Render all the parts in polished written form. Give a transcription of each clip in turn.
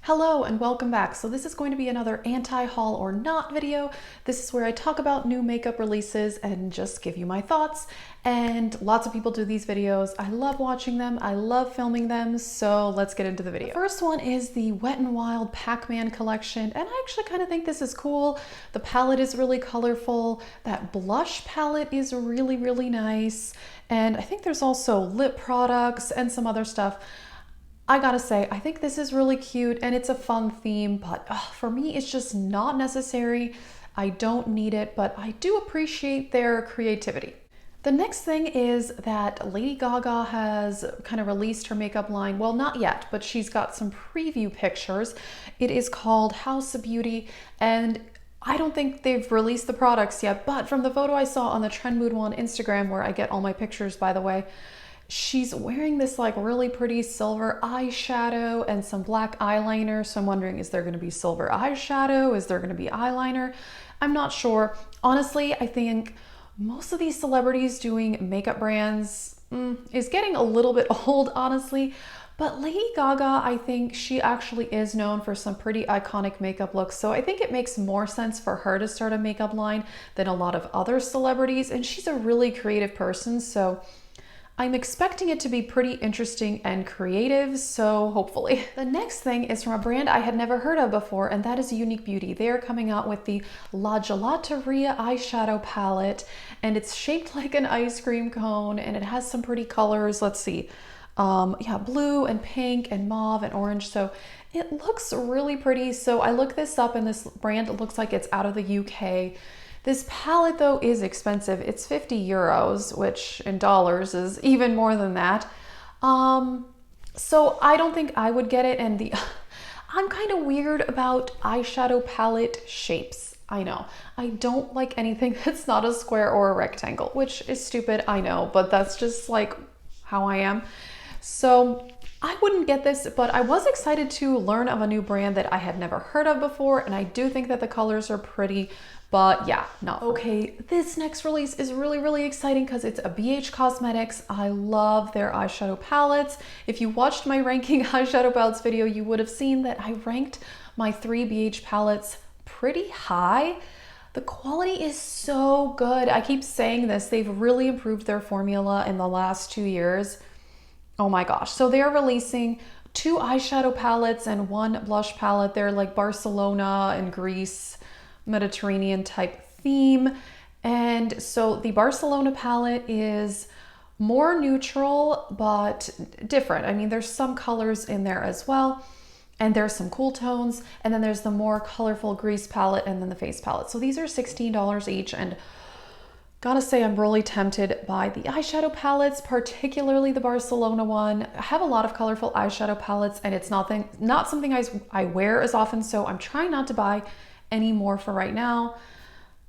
Hello and welcome back. So this is going to be another anti-haul or not video. This is where I talk about new makeup releases and just give you my thoughts. And lots of people do these videos. I love watching them. I love filming them. So let's get into the video. The first one is the Wet n Wild Pac-Man collection. And I actually kind of think this is cool. The palette is really colorful. That blush palette is really, really nice. And I think there's also lip products and some other stuff. I gotta say, I think this is really cute and it's a fun theme, but for me, it's just not necessary. I don't need it, but I do appreciate their creativity. The next thing is that Lady Gaga has kind of released her makeup line. Well, not yet, but she's got some preview pictures. It is called House of Beauty, and I don't think they've released the products yet, but from the photo I saw on the Trend Mood One Instagram, where I get all my pictures, by the way, she's wearing this like really pretty silver eyeshadow and some black eyeliner. So I'm wondering, is there going to be silver eyeshadow? Is there going to be eyeliner? I'm not sure. Honestly, I think most of these celebrities doing makeup brands is getting a little bit old, honestly. But Lady Gaga, I think she actually is known for some pretty iconic makeup looks. So I think it makes more sense for her to start a makeup line than a lot of other celebrities. And she's a really creative person. So I'm expecting it to be pretty interesting and creative, so hopefully. The next thing is from a brand I had never heard of before, and that is Unique Beauty. They are coming out with the La Gelateria eyeshadow palette, and it's shaped like an ice cream cone, and it has some pretty colors. Let's see. Yeah, blue and pink and mauve and orange. So it looks really pretty. So I looked this up, and this brand looks like it's out of the UK. This palette though is expensive. It's 50 euros, which in dollars is even more than that. So I don't think I would get it. And I'm kind of weird about eyeshadow palette shapes. I know. I don't like anything that's not a square or a rectangle, which is stupid, I know, but that's just like how I am. So I wouldn't get this, but I was excited to learn of a new brand that I had never heard of before, and I do think that the colors are pretty. But yeah, no. Okay, this next release is really, really exciting because it's a BH Cosmetics. I love their eyeshadow palettes. If you watched my ranking eyeshadow palettes video, you would have seen that I ranked my 3 BH palettes pretty high. The quality is so good. I keep saying this. They've really improved their formula in the last 2 years. Oh my gosh. So they are releasing 2 eyeshadow palettes and 1 blush palette. They're like Barcelona and Greece, Mediterranean type theme. And so the Barcelona palette is more neutral, but different. I mean, there's some colors in there as well. And there's some cool tones. And then there's the more colorful Greece palette and then the face palette. So these are $16 each. And gotta say, I'm really tempted by the eyeshadow palettes, particularly the Barcelona one. I have a lot of colorful eyeshadow palettes, and it's not something I wear as often. So I'm trying not to buy any more for right now.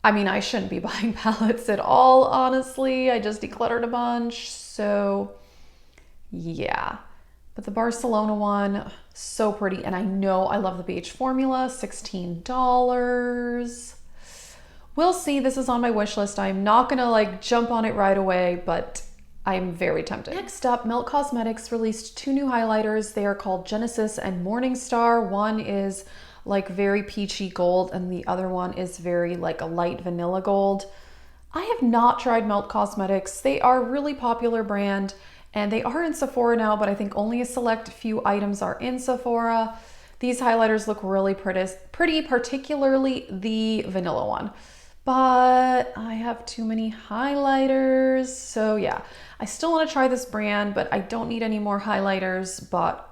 I mean, I shouldn't be buying palettes at all, honestly. I just decluttered a bunch, so yeah. But the Barcelona one, so pretty, and I know I love the BH formula, $16. We'll see. This is on my wish list. I'm not gonna like jump on it right away, but I'm very tempted. Next up, Milk Cosmetics released 2 new highlighters. They are called Genesis and Morningstar. One is like very peachy gold, and the other one is very like a light vanilla gold. I have not tried Melt Cosmetics. They are a really popular brand, and they are in Sephora now, but I think only a select few items are in Sephora. These highlighters look really pretty, particularly the vanilla one. But I have too many highlighters, so yeah. I still want to try this brand, but I don't need any more highlighters, but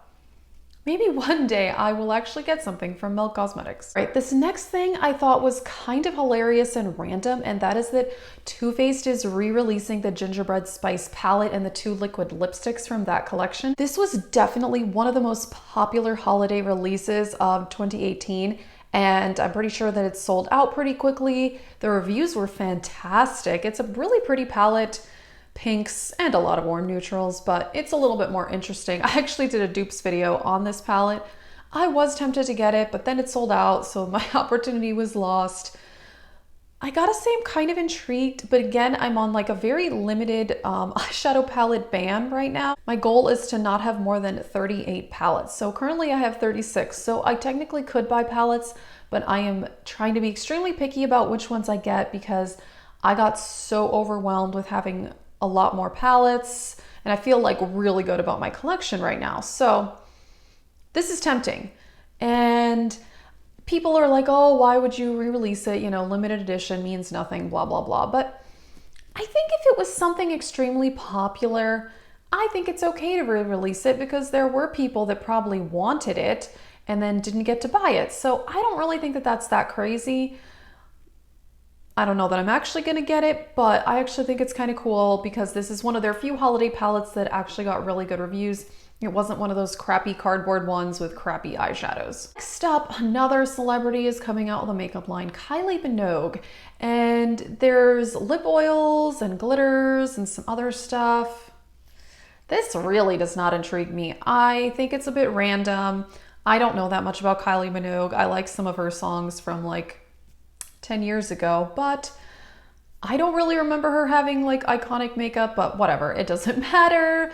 maybe one day I will actually get something from Milk Cosmetics. All right, this next thing I thought was kind of hilarious and random, and that is that Twofaced is re-releasing the Gingerbread Spice palette and the 2 liquid lipsticks from that collection. This was definitely one of the most popular holiday releases of 2018, and I'm pretty sure that it sold out pretty quickly. The reviews were fantastic. It's a really pretty palette. Pinks and a lot of warm neutrals, but it's a little bit more interesting. I actually did a dupes video on this palette. I was tempted to get it, but then it sold out, so my opportunity was lost. I gotta say I'm kind of intrigued, but again, I'm on like a very limited eyeshadow palette ban right now. My goal is to not have more than 38 palettes. So currently I have 36, so I technically could buy palettes, but I am trying to be extremely picky about which ones I get because I got so overwhelmed with having a lot more palettes, and I feel like really good about my collection right now. So this is tempting. And people are like, oh, why would you re-release it? You know, limited edition means nothing, blah, blah, blah. But I think if it was something extremely popular, I think it's okay to re-release it because there were people that probably wanted it and then didn't get to buy it. So I don't really think that that's that crazy. I don't know that I'm actually gonna get it, but I actually think it's kind of cool because this is one of their few holiday palettes that actually got really good reviews. It wasn't one of those crappy cardboard ones with crappy eyeshadows. Next up, another celebrity is coming out with a makeup line, Kylie Minogue. And there's lip oils and glitters and some other stuff. This really does not intrigue me. I think it's a bit random. I don't know that much about Kylie Minogue. I like some of her songs from like 10 years ago, but I don't really remember her having like iconic makeup, but whatever, it doesn't matter.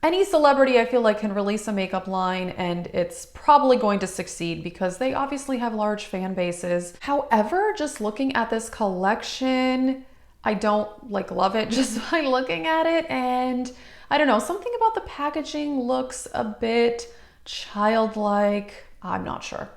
Any celebrity I feel like can release a makeup line and it's probably going to succeed because they obviously have large fan bases. However, just looking at this collection, I don't like love it just by looking at it. And I don't know, something about the packaging looks a bit childlike. I'm not sure.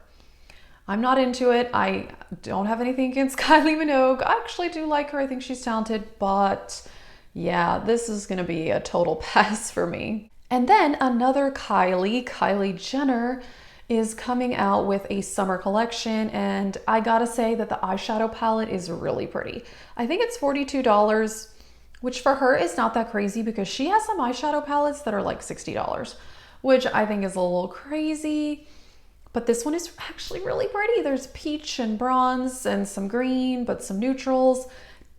I'm not into it. I don't have anything against Kylie Minogue. I actually do like her. I think she's talented, but yeah, this is gonna be a total pass for me. And then another Kylie Jenner is coming out with a summer collection, and I gotta say that the eyeshadow palette is really pretty. I think it's $42, which for her is not that crazy because she has some eyeshadow palettes that are like $60, which I think is a little crazy. But this one is actually really pretty. There's peach and bronze and some green, but some neutrals.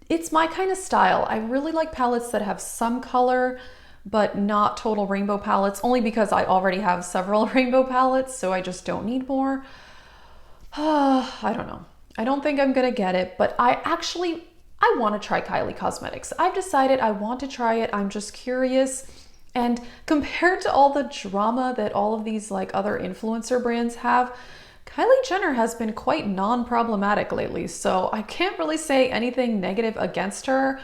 It's my kind of style. I really like palettes that have some color, but not total rainbow palettes, only because I already have several rainbow palettes, so I just don't need more. I don't know. I don't think I'm gonna get it, but I want to try Kylie Cosmetics. I've decided I want to try it. I'm just curious. And compared to all the drama that all of these like other influencer brands have, Kylie Jenner has been quite non-problematic lately, so I can't really say anything negative against her,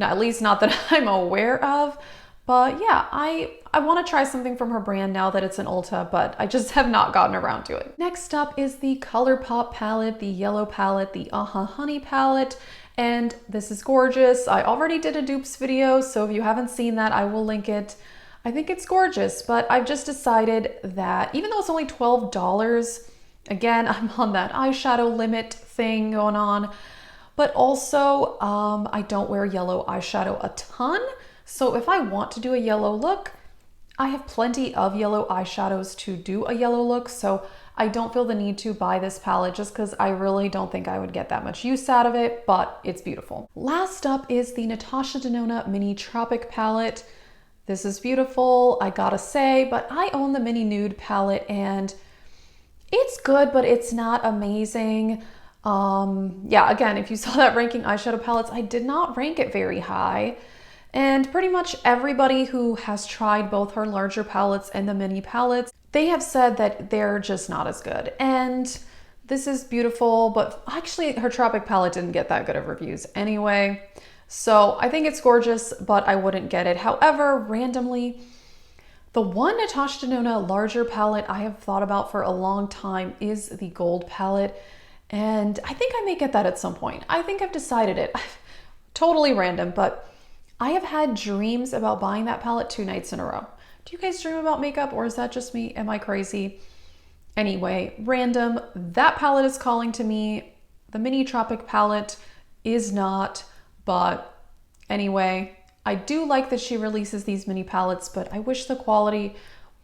at least not that I'm aware of. But yeah, I want to try something from her brand now that it's an Ulta, but I just have not gotten around to it. Next up is the Colourpop palette, the yellow palette, the Honey palette, and this is gorgeous. I already did a dupes video, so if you haven't seen that, I will link it. I think it's gorgeous, but I've just decided that even though it's only $12, again, I'm on that eyeshadow limit thing going on, but also I don't wear yellow eyeshadow a ton. So if I want to do a yellow look, I have plenty of yellow eyeshadows to do a yellow look. So I don't feel the need to buy this palette just because I really don't think I would get that much use out of it, but it's beautiful. Last up is the Natasha Denona Mini Tropic palette. This is beautiful, I gotta say, but I own the Mini Nude palette and it's good, but it's not amazing. Yeah, again, if you saw that ranking eyeshadow palettes, I did not rank it very high. And pretty much everybody who has tried both her larger palettes and the mini palettes, they have said that they're just not as good. And this is beautiful, but actually her Tropic palette didn't get that good of reviews anyway. So I think it's gorgeous, but I wouldn't get it. However, randomly, the one Natasha Denona larger palette I have thought about for a long time is the gold palette. And I think I may get that at some point. I think I've decided it. Totally random, but I have had dreams about buying that palette 2 nights in a row. Do you guys dream about makeup, or is that just me? Am I crazy? Anyway, random. That palette is calling to me. The Mini Tropic palette is not, but anyway, I do like that she releases these mini palettes, but I wish the quality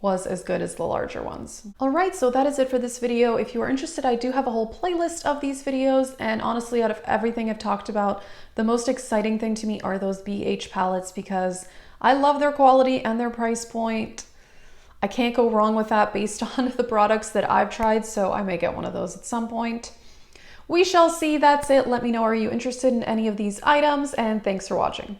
was as good as the larger ones. All right, so that is it for this video. If you are interested, I do have a whole playlist of these videos, and honestly, out of everything I've talked about, the most exciting thing to me are those BH palettes because I love their quality and their price point. I can't go wrong with that based on the products that I've tried, so I may get one of those at some point. We shall see. That's it. Let me know, are you interested in any of these items? And thanks for watching.